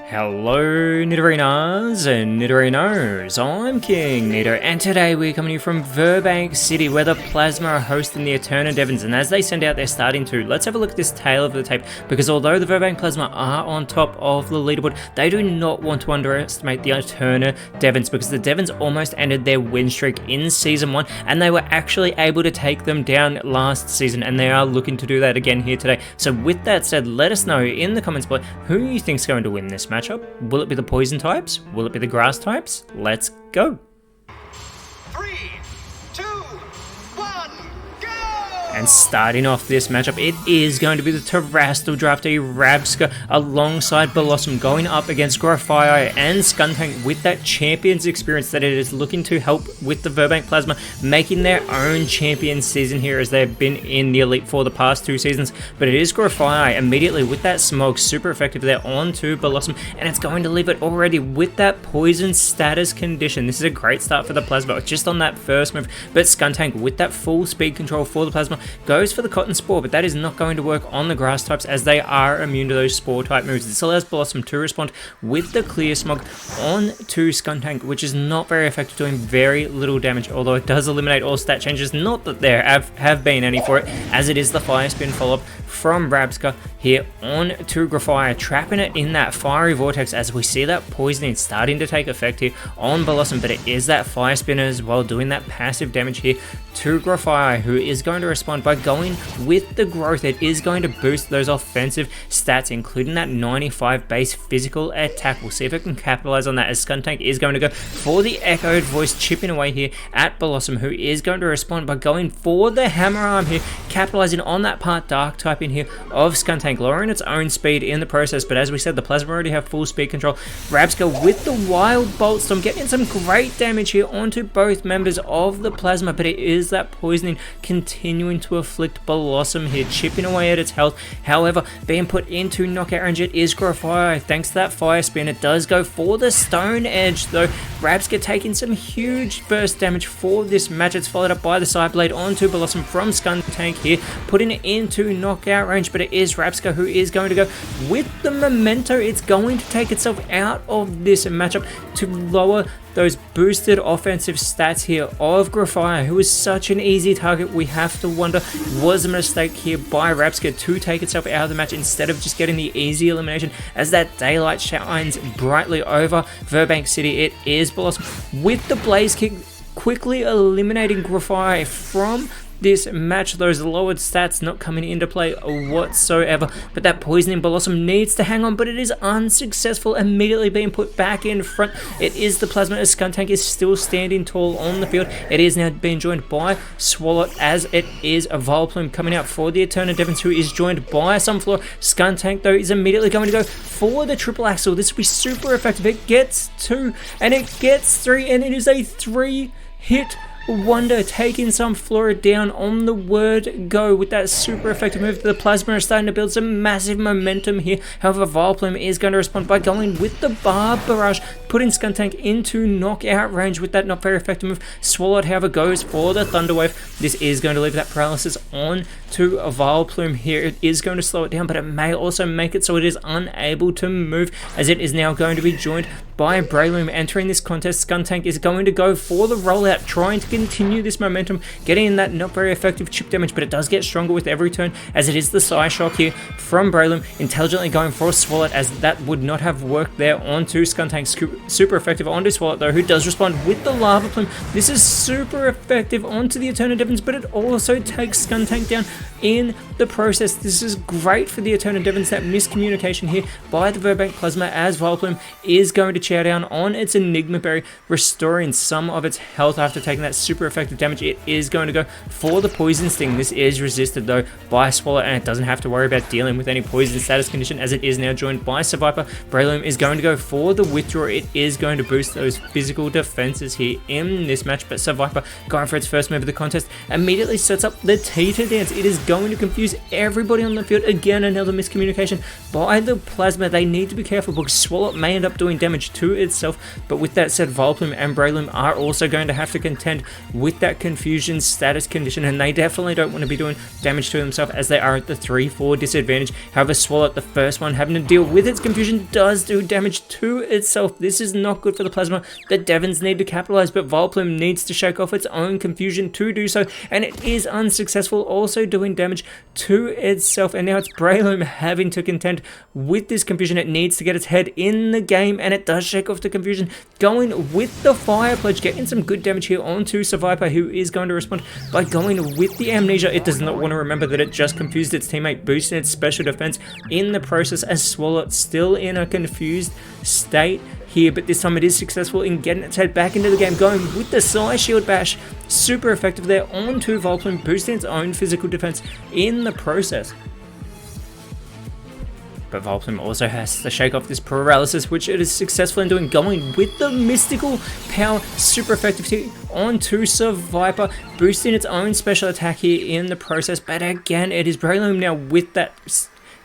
Hello Nidorinas and Nidorinos, I'm KingNido, and today we're coming to you from Virbank City where the Plasma are hosting the Eterna Devons, and as they send out their starting two, let's have a look at this tail of the tape, because although the Virbank Plasma are on top of the leaderboard, they do not want to underestimate the Eterna Devons, because the Devons almost ended their win streak in Season 1, and they were actually able to take them down last season, and they are looking to do that again here today. So with that said, let us know in the comments below who you think is going to win this matchup. Will it be the poison types? Will it be the grass types? Let's go! 3, 2, 1, go! And starting off this matchup, it is going to be the Terrestrial draftee Rabska alongside Blossom going up against Grafire and Skuntank with that champion's experience that it is looking to help with the Virbank Plasma making their own champion season here as they've been in the Elite for the past 2 seasons. But it is Grafire immediately with that smoke, super effective there onto Blossom, and it's going to leave it already with that poison status condition. This is a great start for the Plasma just on that first move, but Skuntank with that full speed control for the Plasma goes for the Cotton Spore, but that is not going to work on the grass types as they are immune to those spore type moves. This allows Blossom to respond with the Clear Smog on to Skuntank, which is not very effective, doing very little damage, although it does eliminate all stat changes. Not that there have been any for it, as it is the Fire Spin follow-up from Rabska here on to Grafire, trapping it in that fiery vortex as we see that poisoning starting to take effect here on Blossom, but it is that Fire Spin as well doing that passive damage here to Grafire, who is going to respond by going with the growth. It is going to boost those offensive stats, including that 95 base physical attack. We'll see if it can capitalize on that as Skuntank is going to go for the echoed voice, chipping away here at Blossom, who is going to respond by going for the hammer arm here, capitalizing on that part dark type in here of Skuntank, lowering its own speed in the process. But as we said, the Plasma already have full speed control. Rabska with the Wild Bolt Storm getting some great damage here onto both members of the Plasma, but it is that poisoning continuing to afflict Blossom here, chipping away at its health. However, being put into knockout range, it is Grafire. Thanks to that Fire Spin, it does go for the Stone Edge though. Rabska taking some huge burst damage for this match. It's followed up by the Side Blade onto Blossom from Skuntank here, putting it into knockout range, but it is Rabska who is going to go with the Memento. It's going to take itself out of this matchup to lower those boosted offensive stats here of Grafire, who is such an easy target. We have to wonder, was a mistake here by Rabska to take itself out of the match instead of just getting the easy elimination, as that daylight shines brightly over Virbank City. It is Blossom with the Blaze Kick, quickly eliminating Grafire from this match. Those lowered stats not coming into play whatsoever, but that poisoning Blossom needs to hang on, but it is unsuccessful, immediately being put back in front. It is the Plasma as Skuntank is still standing tall on the field. It is now being joined by Swalot, as it is a Vileplume coming out for the Eterna Devons, who is joined by Sunflower. Skuntank though is immediately going to go for the triple axle. This will be super effective. It gets 2 and it gets 3, and it is a 3-hit wonder, taking Sunflora down on the word go with that super effective move. The Plasma is starting to build some massive momentum here. However, Vileplume is going to respond by going with the Barb Barrage, putting Skuntank into knockout range with that not very effective move. Swallowed, however, goes for the Thunder Wave. This is going to leave that paralysis on to a Vileplume here. It is going to slow it down, but it may also make it so it is unable to move, as it is now going to be joined by Breloom entering this contest. Skuntank is going to go for the rollout, trying to continue this momentum, getting in that not very effective chip damage, but it does get stronger with every turn, as it is the Psyshock here from Breloom, intelligently going for a Swalot, as that would not have worked there onto Skuntank. Super effective onto Swalot though, who does respond with the Lava Plume. This is super effective onto the Eterna Devons, but it also takes Skuntank down in the process. This is great for the Eterna Devons, that miscommunication here by the Virbank Plasma, as Vileplume is going to chow down on its Enigma Berry, restoring some of its health after taking that super effective damage. It is going to go for the Poison Sting. This is resisted though by Swallow, and it doesn't have to worry about dealing with any poison status condition, as it is now joined by Survivor. Breloom is going to go for the Withdraw. It is going to boost those physical defenses here in this match, but Survivor, going for its first move of the contest, immediately sets up the Teeter Dance. It is going to confuse everybody on the field. Again, another miscommunication by the Plasma. They need to be careful because Swalot may end up doing damage to itself, but with that said, Vileplume and Breloom are also going to have to contend with that confusion status condition, and they definitely don't want to be doing damage to themselves as they are at the 3-4 disadvantage. However, Swalot, the first one having to deal with its confusion, does do damage to itself. This is not good for the Plasma. The Devons need to capitalize, but Vileplume needs to shake off its own confusion to do so, and it is unsuccessful, also doing damage to itself. And now it's Breloom having to contend with this confusion. It needs to get its head in the game, and it does shake off the confusion, going with the Fire Pledge, getting some good damage here onto Survivor, who is going to respond by going with the Amnesia. It does not want to remember that it just confused its teammate, boosting its special defense in the process, as Swalot still in a confused state here, but this time it is successful in getting its head back into the game, going with the Psy Shield Bash. Super effective there onto Vileplume, boosting its own physical defense in the process. But Vileplume also has to shake off this paralysis, which it is successful in doing, going with the Mystical Power, super effectively onto Survivor, boosting its own special attack here in the process. But again, it is Breloom now with that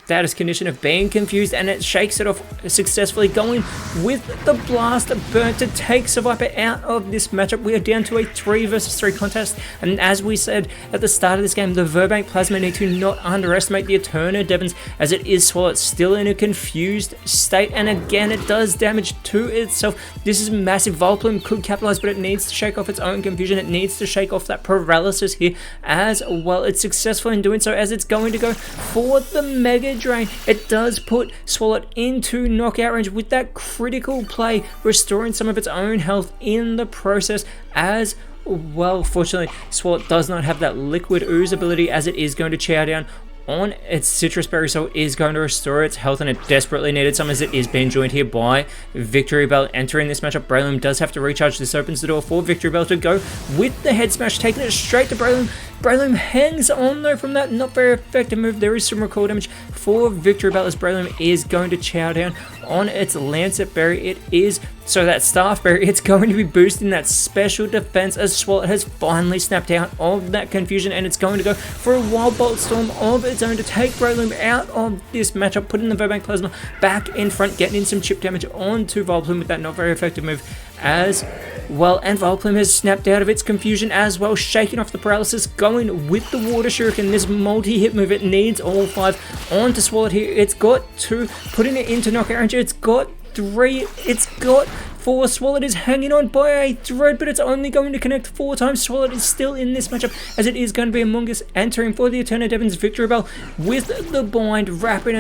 status condition of being confused, and it shakes it off successfully, going with the Blast Burn to take Survivor out of this matchup. We are down to a 3 versus 3 contest, and as we said at the start of this game, the Virbank Plasma need to not underestimate the Eterna Devons, as it is Swalot still in a confused state, and again it does damage to itself. This is massive. Vileplume could capitalize, but it needs to shake off its own confusion. It needs to shake off that paralysis here as well. It's successful in doing so, as it's going to go for the Mega Drain. It does put Swalot into knockout range with that critical play, restoring some of its own health in the process as well. Fortunately, Swalot does not have that Liquid Ooze ability, as it is going to chow down on its Citrus Berry, so it is going to restore its health, and it desperately needed some, as it is being joined here by Victory Bell. Entering this matchup, Breloom does have to recharge. This opens the door for Victory Bell to go with the Head Smash, taking it straight to Breloom. Breloom hangs on though from that not very effective move. There is some recoil damage for Victory Bell, as Breloom is going to chow down on its Lancet Berry. It is, so that Staff Berry, it's going to be boosting that special defense, as Swalot has finally snapped out of that confusion, and it's going to go for a Wild Bolt Storm of its own to take Breloom out of this matchup, putting the Virbank Plasma back in front, getting in some chip damage onto Vileplume with that not very effective move as well. And Vileplume has snapped out of its confusion as well, shaking off the paralysis, going with the Water Shuriken. This multi-hit move, it needs all 5 onto Swalot here. It's got 2, putting it into knockout range. It's got 3, it's got 4. Swalot is hanging on by a thread, but it's only going to connect 4 times. Swalot is still in this matchup, as it is going to be Among Us entering for the Eterna Devons. Victory Bell with the bind, wrapping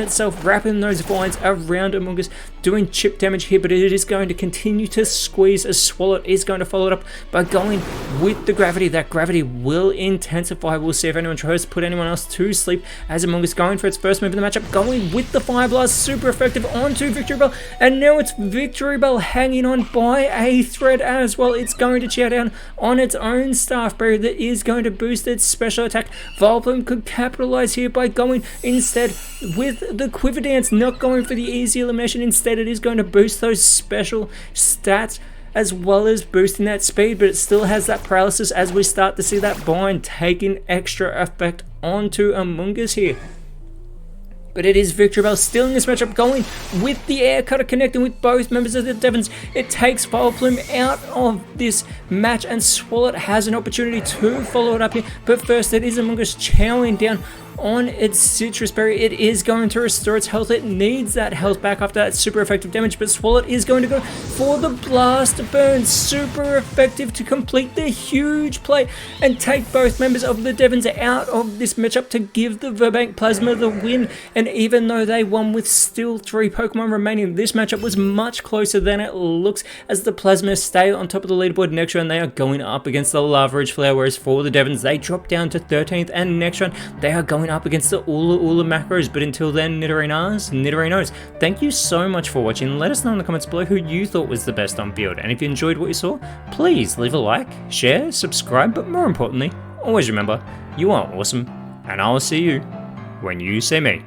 those vines around Among Us, doing chip damage here, but it is going to continue to squeeze, as Swalot is going to follow it up by going with the Gravity. That Gravity will intensify. We'll see if anyone tries to put anyone else to sleep, as Among Us going for its first move in the matchup, going with the Fire Blast, super effective onto Victory Bell, and now it's Victory Bell hanging on by a thread as well. It's going to chow down on its own Staff Berry that is going to boost its special attack. Vileplume could capitalize here by going instead with the Quiver Dance, not going for the easy elimination. Instead, it is going to boost those special stats as well as boosting that speed, but it still has that paralysis, as we start to see that bind taking extra effect onto Among Us here. But it is Victory Bell still in this matchup, going with the Air Cutter, connecting with both members of the Devons. It takes Vileplume out of this match, and Swalot has an opportunity to follow it up here. But first, it is Among Us chowing down on its Citrus Berry. It is going to restore its health. It needs that health back after that super effective damage, but Swalot is going to go for the Blast Burn, super effective to complete the huge play and take both members of the Devons out of this matchup to give the Virbank Plasma the win. And even though they won with still 3 Pokemon remaining, this matchup was much closer than it looks, as the Plasma stay on top of the leaderboard next round. They are going up against the Lava Ridge Flare, whereas for the Devons, they drop down to 13th, and next round they are going up against the Ula Macros. But until then, Nidorinos, thank you so much for watching. Let us know in the comments below who you thought was the best on field, and if you enjoyed what you saw, please leave a like, share, subscribe, but more importantly, always remember, you are awesome, and I will see you when you see me.